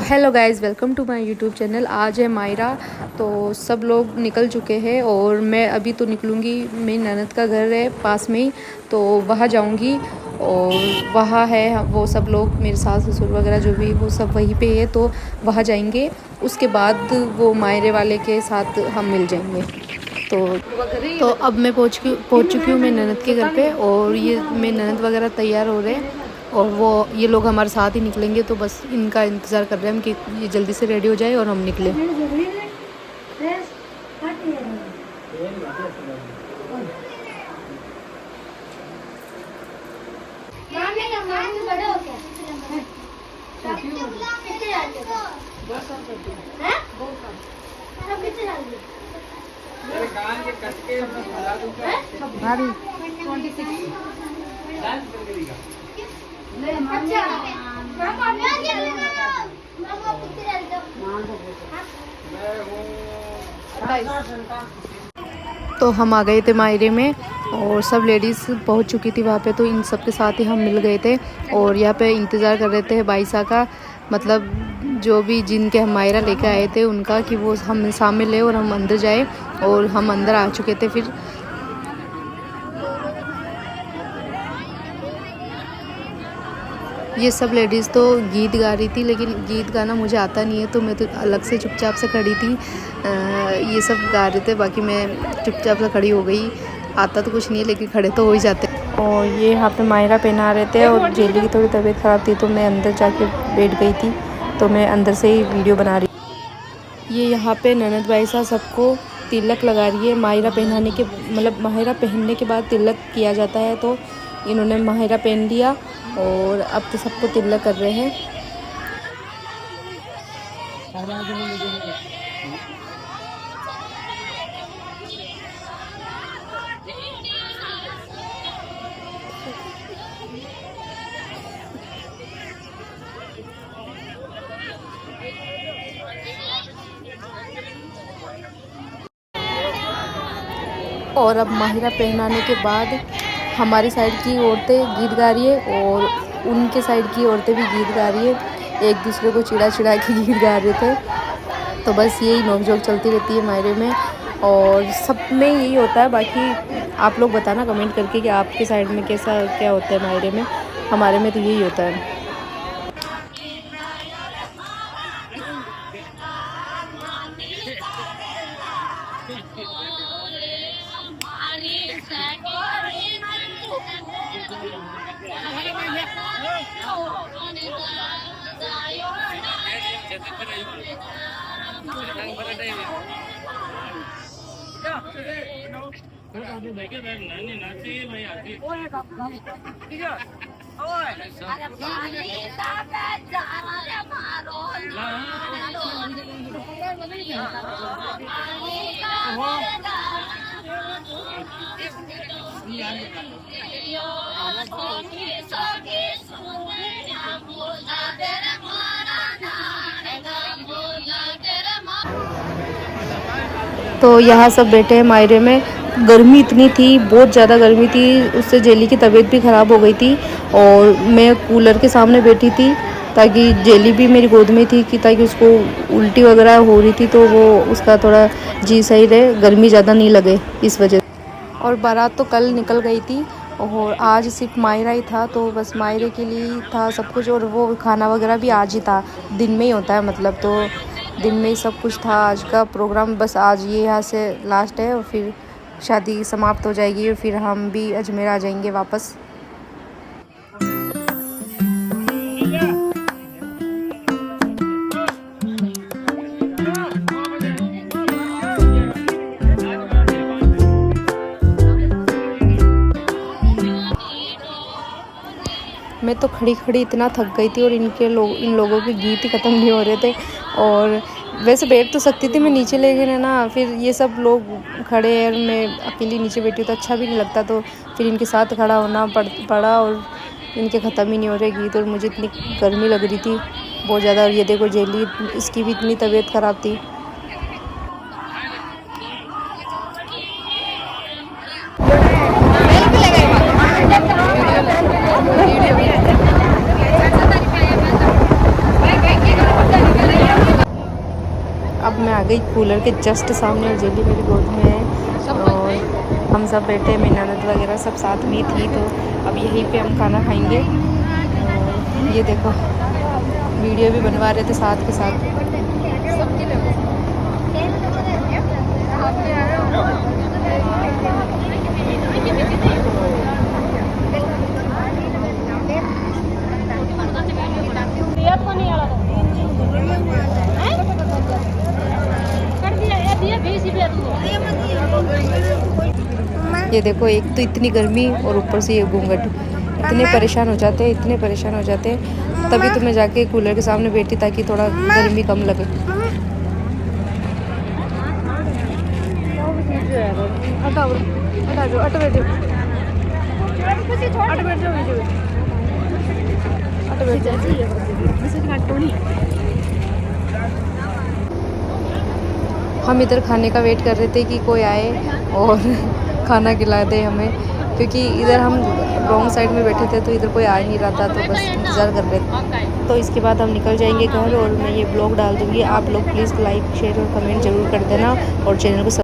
Hello guys, welcome to my YouTube channel. आज है मायरा, तो सब लोग निकल चुके हैं और मैं अभी तो निकलूँगी। मेरी ननद का घर है पास में ही, तो वहाँ जाऊँगी। और वहाँ है वो सब लोग, मेरे सास ससुर वगैरह जो भी, वो सब वहीं पे है, तो वहाँ जाएंगे। उसके बाद वो मायरे वाले के साथ हम मिल जाएंगे। तो अब मैं पहुँच चुकी हूँ मेरी ननद के घर पे, और ये मेरी ननद वगैरह तैयार हो रहे हैं और ये लोग हमारे साथ ही निकलेंगे। तो बस इनका इंतज़ार कर रहे हैं हम कि ये जल्दी से रेडी हो जाए और हम निकलें। तो हम आ गए थे मायरे में और सब लेडीज़ पहुंच चुकी थी वहाँ पे, तो इन सब के साथ ही हम मिल गए थे। और यहाँ पे इंतज़ार कर रहे थे बाईसा का, मतलब जो भी जिनके हम मायरा लेकर आए थे उनका, कि वो हम शामिल ले और हम अंदर जाए। और हम अंदर आ चुके थे। फिर ये सब लेडीज़ तो गीत गा रही थी, लेकिन गीत गाना मुझे आता नहीं है, तो मैं तो अलग से चुपचाप से खड़ी थी। ये सब गा रहे थे, बाकी मैं चुपचाप से खड़ी हो गई। आता तो कुछ नहीं है, लेकिन खड़े तो हो ही जाते। और ये यहाँ पे मायरा पहना रहे थे, और जेली की थोड़ी तबीयत ख़राब थी, तो मैं अंदर जाके बैठ गई थी। तो मैं अंदर से ही वीडियो बना रही। ये यहाँ पे ननद बाईसा सबको तिलक लगा रही है। मायरा पहनाने के, मतलब मायरा पहनने के बाद तिलक किया जाता है, तो इन्होंने मायरा पहन लिया और अब तो सबको तिलक कर रहे हैं। और अब माहिरा पहनाने के बाद हमारी साइड की औरतें गीत गा रही है और उनके साइड की औरतें भी गीत गा रही है। एक दूसरे को चिढ़ा चिढ़ा के गीत गा रहे थे। तो बस यही नोक-झोंक चलती रहती है मायरे में, और सब में यही होता है। बाकी आप लोग बताना कमेंट करके कि आपके साइड में कैसा क्या होता है मायरे में। हमारे में तो यही होता है। तो यहाँ सब बैठे हैं मायरे में। गर्मी इतनी थी, बहुत ज़्यादा गर्मी थी, उससे जेली की तबीयत भी ख़राब हो गई थी। और मैं कूलर के सामने बैठी थी, ताकि जेली भी मेरी गोद में थी, कि ताकि उसको उल्टी वगैरह हो रही थी, तो वो उसका थोड़ा जी सही रहे, गर्मी ज़्यादा नहीं लगे इस वजह। और बारात तो कल निकल गई थी और आज सिर्फ मायरा ही था, तो बस मायरे के लिए ही था सब कुछ। और वो खाना वगैरह भी आज ही था, दिन में ही होता है मतलब, तो दिन में ही सब कुछ था। आज का प्रोग्राम बस आज ये यहाँ से लास्ट है, और फिर शादी समाप्त हो जाएगी और फिर हम भी अजमेर आ जाएंगे वापस। मैं तो खड़ी खड़ी इतना थक गई थी, और इन लोगों के गीत ही ख़त्म नहीं हो रहे थे। और वैसे बैठ तो सकती थी मैं नीचे, लेकिन ना फिर ये सब लोग खड़े हैं और मैं अकेली नीचे बैठी हूँ, तो अच्छा भी नहीं लगता। तो फिर इनके साथ खड़ा होना पड़ा, और इनके ख़त्म ही नहीं हो रहे गीत। और मुझे इतनी गर्मी लग रही थी बहुत ज़्यादा। और ये देखो जेली, इसकी भी इतनी तबीयत ख़राब थी। अब मैं आ गई कूलर के जस्ट सामने और जेली मेरी गोद में है और हम सब बैठे, मेरी ननद वगैरह सब साथ में थी। तो अब यहीं पे हम खाना खाएंगे। और ये देखो वीडियो भी बनवा रहे थे साथ के साथ। ये देखो एक तो इतनी गर्मी और ऊपर से ये घूंघट, इतने परेशान हो जाते हैं, इतने परेशान हो जाते हैं। तभी तो मैं जाके कूलर के सामने बैठी ताकि थोड़ा गर्मी कम लगे। हम इधर खाने का वेट कर रहे थे कि कोई आए और खाना खिला दे हमें, क्योंकि इधर हम रॉन्ग साइड में बैठे थे तो इधर कोई आ ही नहीं रहा था, तो बस इंतज़ार कर रहे थे। तो इसके बाद हम निकल जाएंगे घर और मैं ये ब्लॉग डाल दूँगी। आप लोग प्लीज़ लाइक शेयर और कमेंट ज़रूर कर देना और चैनल को